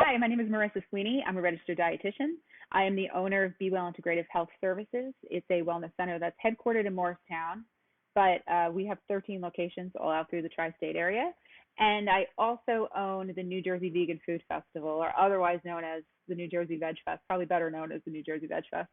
Hi, my name is Marisa Sweeney. I'm a registered dietitian. I am the owner of Be Well Integrative Health Services. It's a wellness center that's headquartered in Morristown, but we have 13 locations all out through the tri-state area. And I also own the New Jersey Vegan Food Festival, or otherwise known as the New Jersey Veg Fest, probably better known as the New Jersey Veg Fest.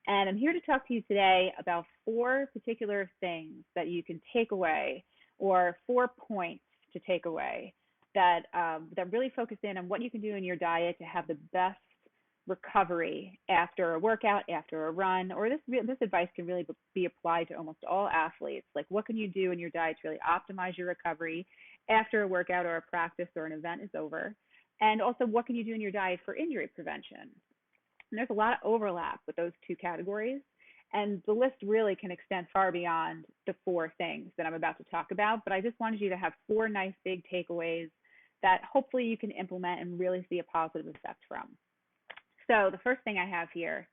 And I'm here to talk to you today about 4 particular things that you can take away, or 4 points to take away that really focus in on what you can do in your diet to have the best recovery after a workout, after a run, or this advice can really be applied to almost all athletes. Like, what can you do in your diet to really optimize your recovery after a workout or a practice or an event is over? And also, what can you do in your diet for injury prevention? And there's a lot of overlap with those 2 categories. And the list really can extend far beyond the 4 things that I'm about to talk about. But I just wanted you to have 4 nice big takeaways that hopefully you can implement and really see a positive effect from. So the first thing I have here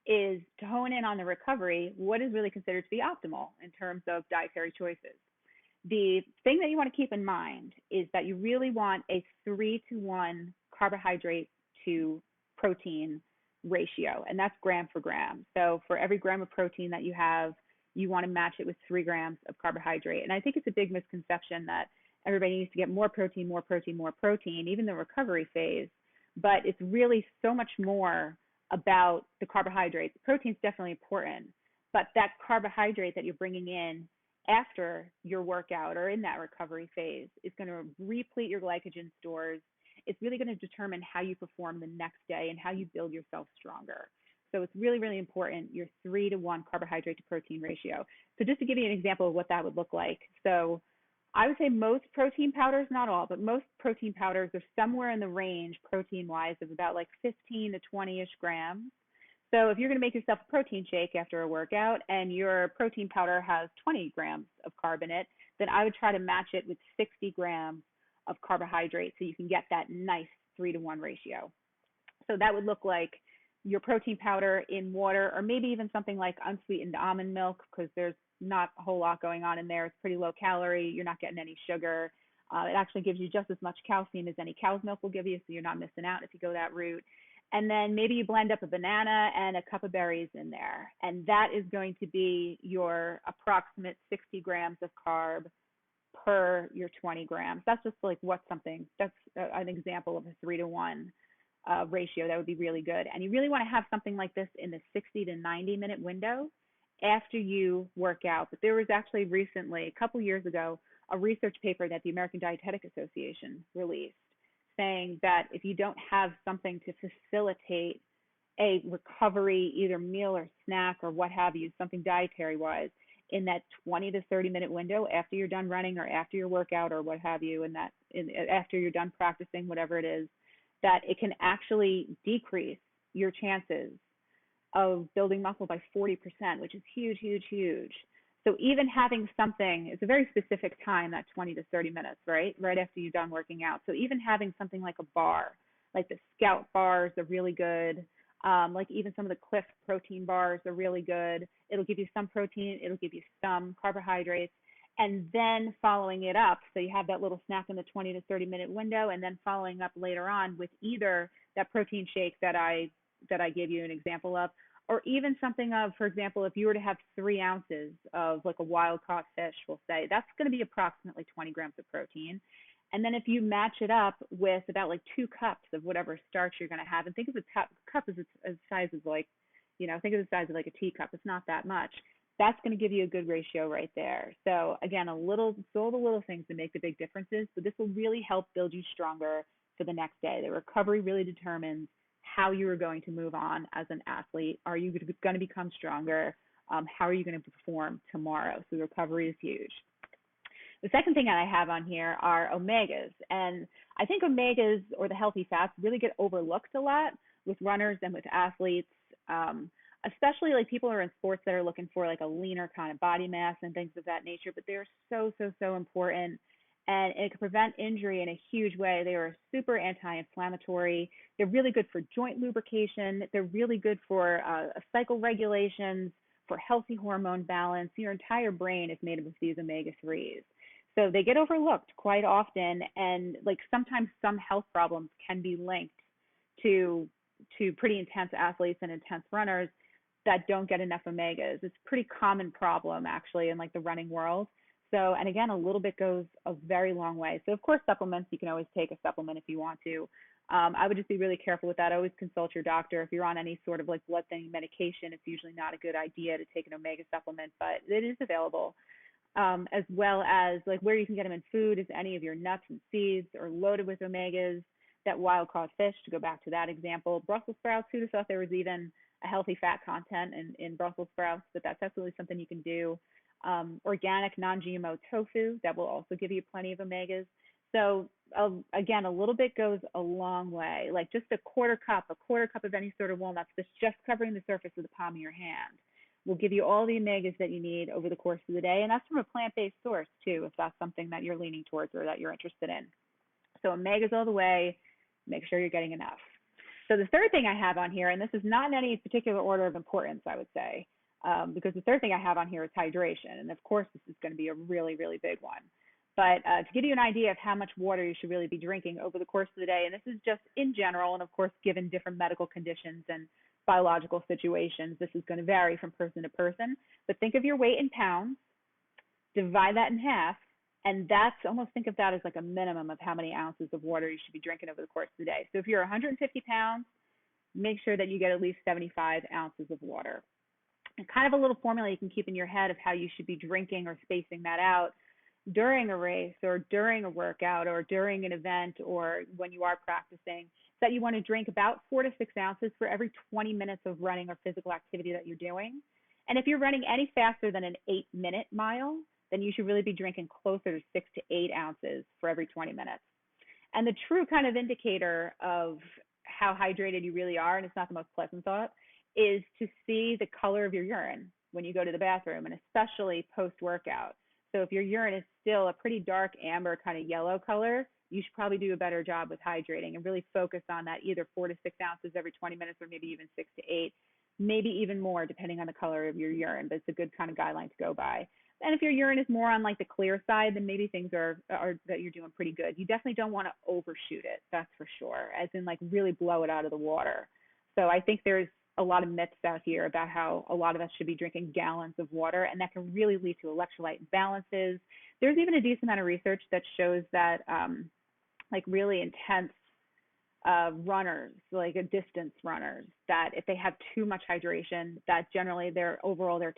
is to hone in on the recovery, what is really considered to be optimal in terms of dietary choices. The thing that you want to keep in mind is that you really want a 3-to-1 carbohydrate to protein ratio, and that's gram for gram. So for every gram of protein that you have, you want to match it with 3 grams of carbohydrate. And I think it's a big misconception that everybody needs to get more protein, more protein, more protein, even the recovery phase. But it's really so much more about the carbohydrate. The protein's definitely important, but that carbohydrate that you're bringing in after your workout or in that recovery phase is going to replete your glycogen stores. It's really going to determine how you perform the next day and how you build yourself stronger. So it's really, really important, your 3-to-1 carbohydrate to protein ratio. So just to give you an example of what that would look like. So I would say most protein powders, not all, but most protein powders are somewhere in the range protein-wise of about like 15 to 20-ish grams. So if you're going to make yourself a protein shake after a workout and your protein powder has 20 grams of carb in it, then I would try to match it with 60 grams of carbohydrate so you can get that nice 3-to-1 ratio. So that would look like your protein powder in water, or maybe even something like unsweetened almond milk, because there's not a whole lot going on in there. It's pretty low calorie. You're not getting any sugar. It actually gives you just as much calcium as any cow's milk will give you, so you're not missing out if you go that route. And then maybe you blend up a banana and a cup of berries in there, and that is going to be your approximate 60 grams of carb per your 20 grams. That's just like that's an example of a 3-to-1 ratio that would be really good. And you really want to have something like this in the 60 to 90 minute window after you work out. But there was actually recently, a couple years ago, a research paper that the American Dietetic Association released saying that if you don't have something to facilitate a recovery, either meal or snack or what have you, something dietary wise, in that 20 to 30 minute window after you're done running or after your workout or what have you, after you're done practicing, whatever it is, that it can actually decrease your chances of building muscle by 40%, which is huge, huge, huge. So even having something, it's a very specific time, that 20 to 30 minutes, right after you're done working out. So even having something like a bar, like the Scout bars are really good. Like even some of the Cliff protein bars are really good. It'll give you some protein, it'll give you some carbohydrates, and then following it up. So you have that little snack in the 20 to 30 minute window, and then following up later on with either that protein shake that I gave you an example of, or even something of, for example, if you were to have 3 ounces of like a wild caught fish, we'll say, that's going to be approximately 20 grams of protein. And then if you match it up with about like 2 cups of whatever starch you're going to have, and think of the cup as the size of like, think of the size of like a teacup. It's not that much. That's going to give you a good ratio right there. So again, all the little things that make the big differences, but this will really help build you stronger for the next day. The recovery really determines how you are going to move on as an athlete. Are you going to become stronger? How are you going to perform tomorrow? So the recovery is huge. The second thing that I have on here are omegas. And I think omegas, or the healthy fats, really get overlooked a lot with runners and with athletes, especially like people who are in sports that are looking for like a leaner kind of body mass and things of that nature. But they're so, so, so important. And it can prevent injury in a huge way. They are super anti-inflammatory. They're really good for joint lubrication. They're really good for cycle regulations, for healthy hormone balance. Your entire brain is made up of these omega-3s. So they get overlooked quite often, and like sometimes some health problems can be linked to pretty intense athletes and intense runners that don't get enough omegas. It's a pretty common problem actually in like the running world. So, and again, a little bit goes a very long way. So of course, supplements, you can always take a supplement if you want to. I would just be really careful with that. Always consult your doctor. If you're on any sort of like blood thinning medication, it's usually not a good idea to take an omega supplement, but it is available. As well as like where you can get them in food is any of your nuts and seeds are loaded with omegas. That wild-caught fish, to go back to that example, Brussels sprouts, who'd have thought there was even a healthy fat content in Brussels sprouts, but that's absolutely something you can do. Organic, non-GMO tofu, that will also give you plenty of omegas. So again, a little bit goes a long way. Like just a quarter cup of any sort of walnuts that's just covering the surface of the palm of your hand will give you all the omegas that you need over the course of the day. And that's from a plant-based source too, if that's something that you're leaning towards or that you're interested in. So omegas all the way, make sure you're getting enough. So the third thing I have on here, and this is not in any particular order of importance, I would say, because the third thing I have on here is hydration. And of course, this is going to be a really, really big one. But to give you an idea of how much water you should really be drinking over the course of the day, and this is just in general, and of course, given different medical conditions and biological situations, this is going to vary from person to person. But think of your weight in pounds, divide that in half, and that's almost, think of that as like a minimum of how many ounces of water you should be drinking over the course of the day. So if you're 150 pounds, make sure that you get at least 75 ounces of water. And kind of a little formula you can keep in your head of how you should be drinking or spacing that out during a race or during a workout or during an event or when you are practicing, that you want to drink about 4 to 6 ounces for every 20 minutes of running or physical activity that you're doing. And if you're running any faster than an 8-minute mile, then you should really be drinking closer to 6 to 8 ounces for every 20 minutes. And the true kind of indicator of how hydrated you really are, and it's not the most pleasant thought, is to see the color of your urine when you go to the bathroom, and especially post-workout. So if your urine is still a pretty dark amber kind of yellow color, you should probably do a better job with hydrating and really focus on that either 4 to 6 ounces every 20 minutes or maybe even 6 to 8, maybe even more depending on the color of your urine, but it's a good kind of guideline to go by. And if your urine is more on like the clear side, then maybe things are that you're doing pretty good. You definitely don't want to overshoot it, that's for sure, as in like really blow it out of the water. So I think there's a lot of myths out here about how a lot of us should be drinking gallons of water, and that can really lead to electrolyte imbalances. There's even a decent amount of research that shows that like really intense runners, like distance runners, that if they have too much hydration, that generally their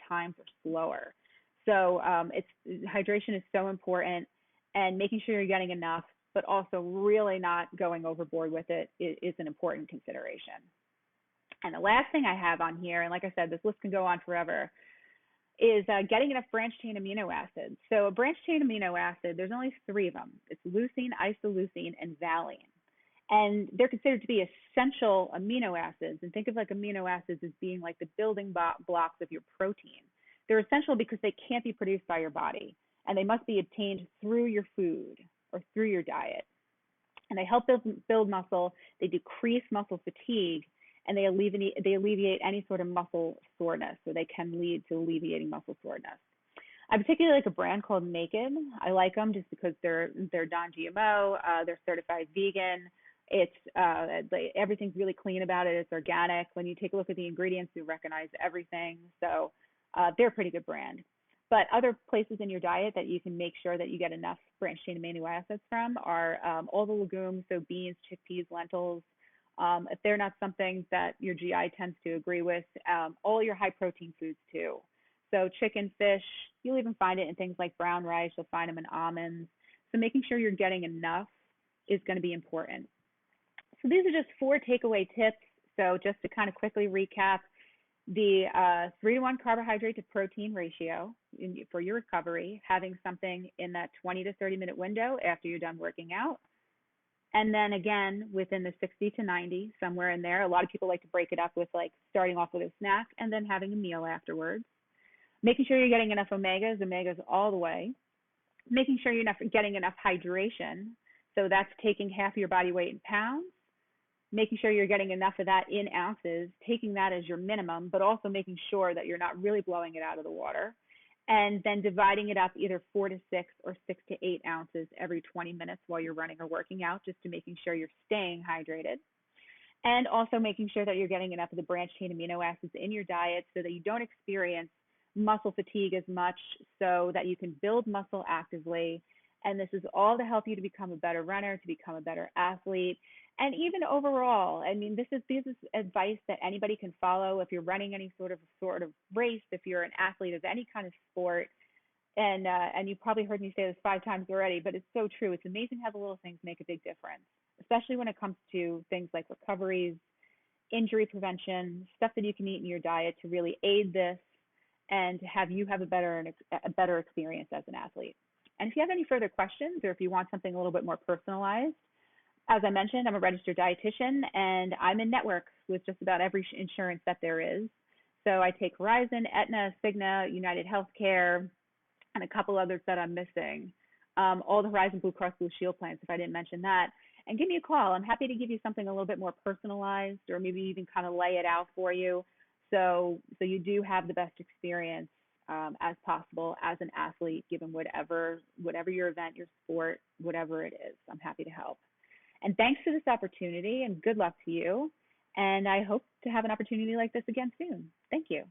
times are slower. So hydration is so important, and making sure you're getting enough, but also really not going overboard with it is an important consideration. And the last thing I have on here, and like I said, this list can go on forever, is getting enough branched chain amino acids. So a branched chain amino acid, there's only 3 of them. It's leucine, isoleucine, and valine. And they're considered to be essential amino acids. And think of like amino acids as being like the building blocks of your protein. They're essential because they can't be produced by your body, and they must be obtained through your food or through your diet. And they help build muscle, they decrease muscle fatigue, and they alleviate any sort of muscle soreness, so they can lead to alleviating muscle soreness. I particularly like a brand called Naked. I like them just because they're non-GMO, they're certified vegan. It's everything's really clean about it. It's organic. When you take a look at the ingredients, you recognize everything. So they're a pretty good brand. But other places in your diet that you can make sure that you get enough branched chain amino acids from are all the legumes, so beans, chickpeas, lentils. If they're not something that your GI tends to agree with, all your high protein foods too. So chicken, fish, you'll even find it in things like brown rice, you'll find them in almonds. So making sure you're getting enough is going to be important. So these are just 4 takeaway tips. So just to kind of quickly recap, the 3-to-1 carbohydrate to protein ratio for your recovery, having something in that 20 to 30 minute window after you're done working out. And then again, within the 60 to 90, somewhere in there. A lot of people like to break it up with like starting off with a snack and then having a meal afterwards. Making sure you're getting enough omegas all the way. Making sure you're getting enough hydration. So that's taking half of your body weight in pounds. Making sure you're getting enough of that in ounces, taking that as your minimum, but also making sure that you're not really blowing it out of the water. And then dividing it up either 4 to 6 or 6 to 8 ounces every 20 minutes while you're running or working out, just to making sure you're staying hydrated. and also making sure that you're getting enough of the branched chain amino acids in your diet so that you don't experience muscle fatigue as much, so that you can build muscle actively. And this is all to help you to become a better runner, to become a better athlete, and even overall. I mean, this is advice that anybody can follow if you're running any sort of race, if you're an athlete of any kind of sport. And you've probably heard me say this 5 times already, but it's so true. It's amazing how the little things make a big difference, especially when it comes to things like recoveries, injury prevention, stuff that you can eat in your diet to really aid this and to have you have a better experience as an athlete. And if you have any further questions, or if you want something a little bit more personalized, as I mentioned, I'm a registered dietitian, and I'm in network with just about every insurance that there is. So I take Horizon, Aetna, Cigna, United Healthcare, and a couple others that I'm missing. All the Horizon Blue Cross Blue Shield plans, if I didn't mention that. And give me a call. I'm happy to give you something a little bit more personalized, or maybe even kind of lay it out for you, so you do have the best experience as possible as an athlete, given whatever your event, your sport, whatever it is. I'm happy to help. And thanks for this opportunity, and good luck to you. And I hope to have an opportunity like this again soon. Thank you.